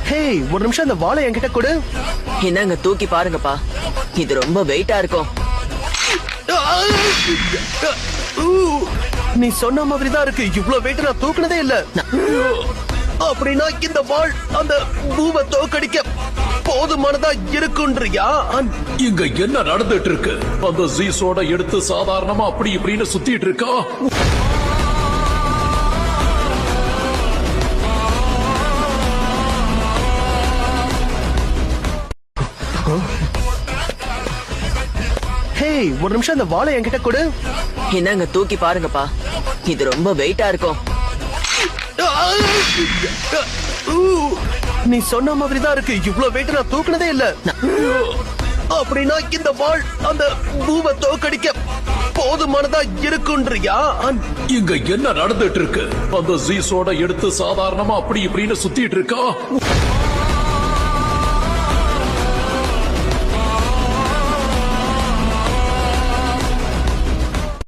ஹே, ஒரு நிமிஷம் அந்த வாளை என்கிட்ட கொடு. என்னங்க தூக்கி பாருங்கப்பா, இது ரொம்ப வெயிட்டா இருக்கும். நீ சொன்ன மாதிரி தான் இருக்கு. இவ்வளவு வெயிட் நான் தூக்குனதே இல்ல. அப்படின்னா இந்த வாள் அந்த பூவை தோக்கடிக்க போதுமானதா இருக்குன்றியா? இங்க என்ன நடந்துட்டு இருக்கு? அந்த ஜீஸோட எடுத்து சாதாரணமா அப்படி இப்படின்னு சுத்திட்டு இருக்கா. ஹே, ஒரு நிமிஷம் அந்த வாளை என்கிட்ட கொடு. என்னங்க தூக்கி பாருங்கப்பா, இது ரொம்ப வெயிட்டா இருக்கும். நீ சொன்ன மாதிரி தான் இருக்கு. இவ்வளவு வெயிட் நான் தூக்குனதே இல்ல. அப்படின்னா இந்த வாள் அந்த பூவை தோக்கடிக்க போதுமானதா இருக்குன்றியா? இங்க என்ன நடந்துட்டு இருக்கு? அந்த ஜீஸோட எடுத்து சாதாரணமா அப்படி இப்படின்னு சுத்திட்டு இருக்கா.